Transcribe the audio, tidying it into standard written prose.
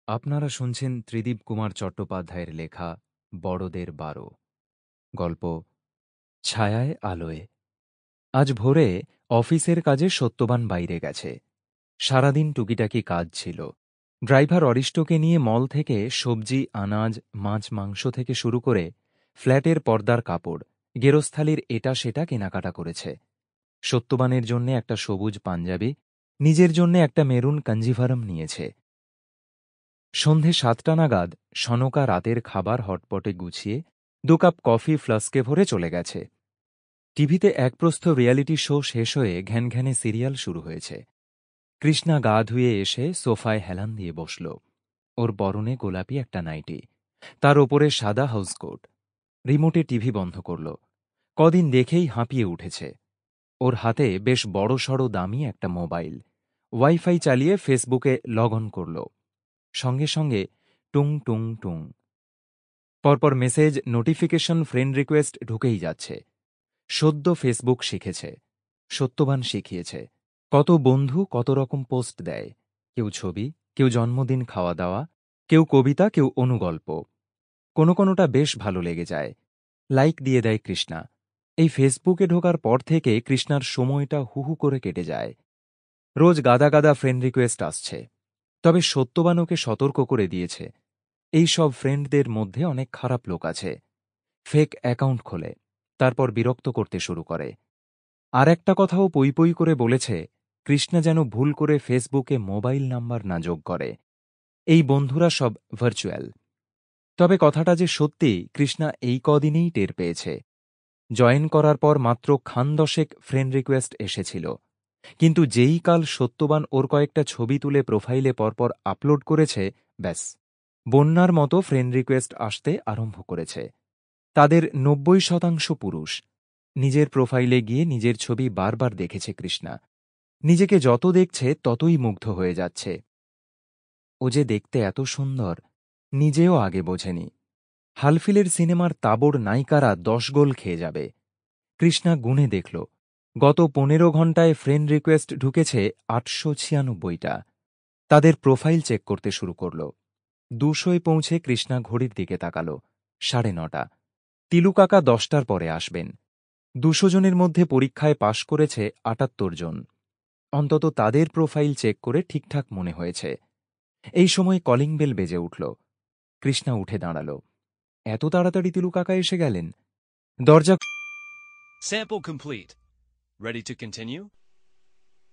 আপনারা শুনছেন ত্রিদীপ কুমার চট্টোপাধ্যায়ের লেখা বড়দের ১২ গল্প ছায়ায় আলোয়। আজ ভোরে অফিসের কাজে সত্যবান বাইরে গেছে। সারাদিন টুকিটাকি কাজ ছিল। ড্রাইভার অরিষ্টকে নিয়ে মল থেকে সবজি, আনাজ, মাছ, মাংস থেকে শুরু করে ফ্ল্যাটের পর্দার কাপড়, গেরস্থালির এটা সেটা কেনাকাটা করেছে। সত্যবানের জন্যে একটা সবুজ পাঞ্জাবি, নিজের জন্যে একটা মেরুন কাঞ্জিভারম নিয়েছে। সন্ধে ৭টা নাগাদ সনকা রাতের খাবার হটপটে গুছিয়ে ২ কাপ কফি ফ্লাস্কে ভরে চলে গেছে। টিভিতে একপ্রস্থ রিয়ালিটি শো শেষ হয়ে ঘ্যানঘ্যানে সিরিয়াল শুরু হয়েছে। কৃষ্ণা গা ধুয়ে এসে সোফায় হেলান দিয়ে বসল। ওর পরনে গোলাপি একটা নাইটি, তার ওপরে সাদা হাউসকোট। রিমোটে টিভি বন্ধ করল। কদিন দেখেই হাঁপিয়ে উঠেছে। ওর হাতে বেশ বড়সড় দামি একটা মোবাইল। ওয়াইফাই চালিয়ে ফেসবুকে লগ অন করল। সঙ্গে সঙ্গে টুং টুং টুং, পরপর মেসেজ, নোটিফিকেশন, ফ্রেন্ড রিকোয়েস্ট ঢুকেই যাচ্ছে। সদ্য ফেসবুক শিখেছে, সত্যবান শিখিয়েছে। কত বন্ধু কত রকম পোস্ট দেয়, কেউ ছবি, কেউ জন্মদিন, খাওয়া দাওয়া, কেউ কবিতা, কেউ অনুগল্প। কোনোটা বেশ ভালো লেগে যায়, লাইক দিয়ে দেয় কৃষ্ণা। এই ফেসবুকে ঢোকার পর থেকে কৃষ্ণার সময়টা হুহু করে কেটে যায়। রোজ গাদা গাদা ফ্রেন্ড রিকোয়েস্ট আসছে। তবে সত্যবান ওকে সতর্ক করে দিয়েছে, এই সব ফ্রেন্ডদের মধ্যে অনেক খারাপ লোক আছে। ফেক অ্যাকাউন্ট খোলে, তারপর বিরক্ত করতে শুরু করে। আর একটা কথাও পই পই করে বলেছে, কৃষ্ণা যেন ভুল করে ফেসবুকে মোবাইল নাম্বার না যোগ করে। এই বন্ধুরা সব ভার্চুয়াল। তবে কথাটা যে সত্যি কৃষ্ণা এই কদিনেই টের পেয়েছে। জয়েন করার পর মাত্র খান দশেক ফ্রেন্ড রিকোয়েস্ট এসেছিল, কিন্তু যেই কাল সত্যবান ওর কয়েকটা ছবি তুলে প্রোফাইলে পরপর আপলোড করেছে, ব্যাস বন্যার মতো ফ্রেন্ড রিকোয়েস্ট আসতে আরম্ভ করেছে। তাদের ৯০% পুরুষ। নিজের প্রোফাইলে গিয়ে নিজের ছবি বারবার দেখেছে কৃষ্ণা। নিজেকে যত দেখছে ততই মুগ্ধ হয়ে যাচ্ছে। ও যে দেখতে এত সুন্দর, নিজেও আগে বোঝেনি। হালফিলের সিনেমার তাবড় নায়িকারা ১০ গোল খেয়ে যাবে। কৃষ্ণা গুণে দেখল, গত ১৫ ঘণ্টায় ফ্রেন্ড রিকোয়েস্ট ঢুকেছে ৮৯৬টা। তাদের প্রোফাইল চেক করতে শুরু করল। ২০০ পৌঁছে কৃষ্ণা ঘড়ির দিকে তাকাল, ৯:৩০। তিলু কাকা ১০টার পরে আসবেন। ২০০ জনের মধ্যে পরীক্ষায় পাশ করেছে ৭৮ জন। অন্তত তাদের প্রোফাইল চেক করে ঠিকঠাক মনে হয়েছে। এই সময় কলিং বেল বেজে উঠল। কৃষ্ণা উঠে দাঁড়াল। এত তাড়াতাড়ি তিলু কাকা এসে গেলেন? দরজা Sample complete. Ready to continue?